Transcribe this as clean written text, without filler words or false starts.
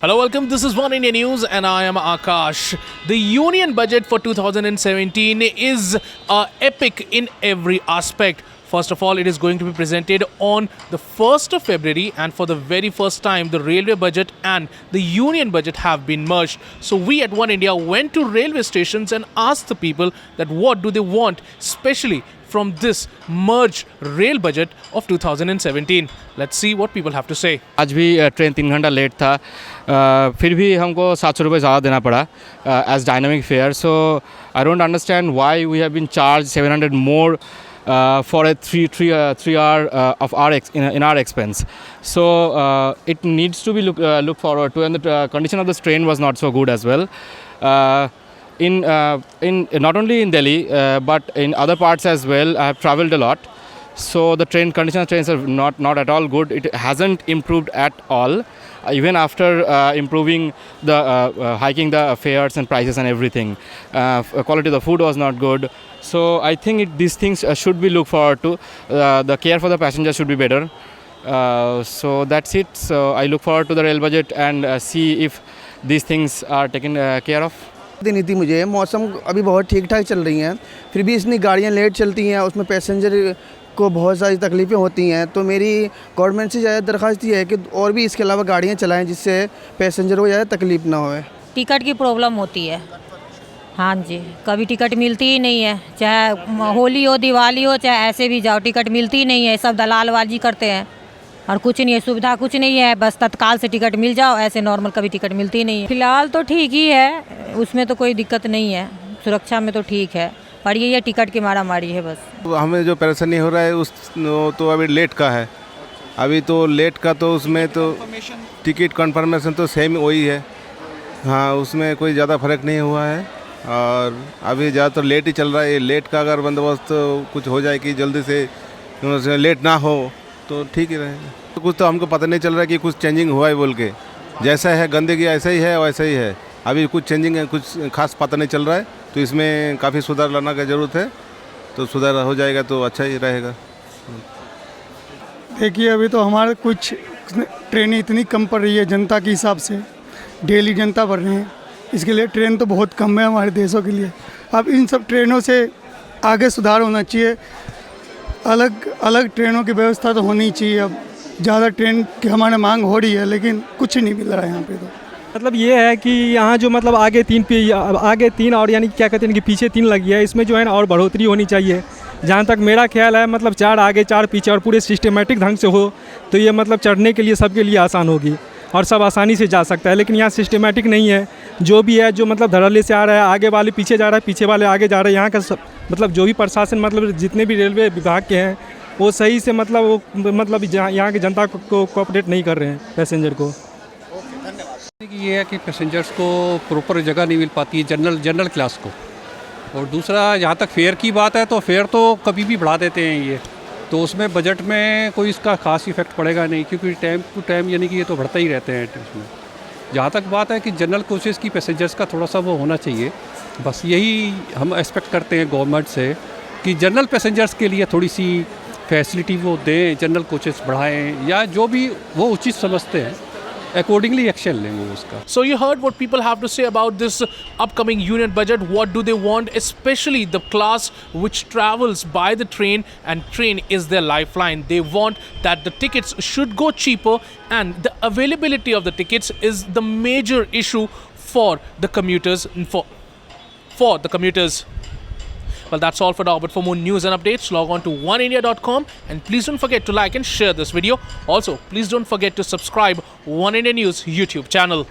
Hello, welcome. This is One India News, and I am Akash. The Union Budget for 2017 is epic in every aspect. First of all, it is going to be presented on the 1st of February, and for the very first time, the railway budget and the union budget have been merged. So we at One India went to railway stations and asked the people that what do they want, especially from this merged rail budget of 2017. Let's see what people have to say. आज भी train 3 घंटा late था, फिर भी हमको 700 रुपये ज़्यादा देना पड़ा as dynamic fare. So I don't understand why we have been charge 700 more for a 3 hour of our in our expense. So it needs to be look forward to, and the condition of this train was not so good as well. In not only in Delhi but in other parts as well. I have travelled a lot, so the condition of trains are not at all good. It hasn't improved at all, even after improving the hiking the fares and prices and everything. Quality of the food was not good. So I think these things should be looked forward to. The care for the passengers should be better. So that's it. So I look forward to the rail budget and see if these things are taken care of. नहीं थी मुझे. मौसम अभी बहुत ठीक ठाक चल रही हैं, फिर भी इतनी गाड़ियाँ लेट चलती हैं, उसमें पैसेंजर को बहुत सारी तकलीफ़ें होती हैं. तो मेरी गवर्नमेंट से ज़्यादा दरख्वास्त ये है कि और भी इसके अलावा गाड़ियाँ चलाएं जिससे पैसेंजर को ज़्यादा तकलीफ़ ना होए. टिकट की प्रॉब्लम होती है. हाँ जी, कभी टिकट मिलती ही नहीं है. चाहे होली हो, दिवाली हो, चाहे ऐसे भी जाओ, टिकट मिलती ही नहीं है. सब दलालबाजी करते हैं और कुछ नहीं है, सुविधा कुछ नहीं है. बस तत्काल से टिकट मिल जाओ, ऐसे नॉर्मल कभी टिकट मिलती ही नहीं है. फिलहाल तो ठीक ही है, उसमें तो कोई दिक्कत नहीं है. सुरक्षा में तो ठीक है, पर ये टिकट की मारा मारी है बस. हमें जो परेशानी हो रहा है उस तो अभी लेट का है. अभी तो लेट का तो उसमें तो टिकट कन्फर्मेशन तो सेम वही है. हाँ, उसमें कोई ज़्यादा फर्क नहीं हुआ है और अभी ज़्यादातर लेट ही चल रहा है. लेट का अगर बंदोबस्त कुछ हो जाए कि जल्दी से लेट ना हो तो ठीक ही रहेगा. तो कुछ तो हमको पता नहीं चल रहा है कि कुछ चेंजिंग हुआ है बोल के. जैसा है गंदगी ऐसा ही है वैसा ही है. अभी कुछ चेंजिंग है, कुछ खास पता नहीं चल रहा है. तो इसमें काफ़ी सुधार लाना की ज़रूरत है. तो सुधार हो जाएगा तो अच्छा ही रहेगा. देखिए, अभी तो हमारे कुछ ट्रेनें इतनी कम पड़ रही है जनता के हिसाब से. डेली जनता बढ़ रही है, इसके लिए ट्रेन तो बहुत कम है हमारे देशों के लिए. अब इन सब ट्रेनों से आगे सुधार होना चाहिए. अलग अलग ट्रेनों की व्यवस्था तो होनी चाहिए. अब ज़्यादा ट्रेन की हमारे मांग हो रही है, लेकिन कुछ नहीं मिल रहा है यहाँ पे. तो मतलब ये है कि यहाँ जो मतलब आगे तीन और यानी क्या कहते हैं कि पीछे 3 लगी है, इसमें जो है ना और बढ़ोतरी होनी चाहिए. जहाँ तक मेरा ख्याल है, मतलब 4 आगे 4 पीछे और पूरे सिस्टमेटिक ढंग से हो तो ये मतलब चढ़ने के लिए सबके लिए आसान होगी और सब आसानी से जा सकता है. लेकिन यहाँ सिस्टमेटिक नहीं है. जो भी है, जो मतलब धड़ल्ले से आ रहा है, आगे वाले पीछे जा रहा है, पीछे वाले आगे जा रहे हैं. यहाँ का सब मतलब जो भी प्रशासन मतलब जितने भी रेलवे विभाग के हैं वो सही से मतलब यहाँ की जनता को कोऑपरेट नहीं कर रहे हैं पैसेंजर को. ये है कि पैसेंजर्स को प्रॉपर जगह नहीं मिल पाती है जनरल क्लास को. और दूसरा, जहाँ तक फेयर की बात है तो फेयर तो कभी भी बढ़ा देते हैं ये. तो उसमें बजट में कोई इसका खास इफेक्ट पड़ेगा नहीं, क्योंकि टाइम टू टाइम यानी कि ये तो बढ़ता ही रहते हैं उसमें. जहाँ तक बात है कि जनरल कोचेज़ की पैसेंजर्स का थोड़ा सा वो होना चाहिए. बस यही हम एक्सपेक्ट करते हैं गवर्नमेंट से कि जनरल पैसेंजर्स के लिए थोड़ी सी फैसिलिटी वो दें, जनरल कोचेस बढ़ाएं, या जो भी वो उचित समझते हैं accordingly action लेंगे उसका. So you heard what people have to say about this upcoming union budget. What do they want, especially the class which travels by the train, and train is their lifeline. They want that the tickets should go cheaper, and the availability of the tickets is the major issue for the commuters. For the commuters. Well, that's all for now, but for more news and updates, log on to oneindia.com, and please don't forget to like and share this video. Also, please don't forget to subscribe One India News YouTube channel.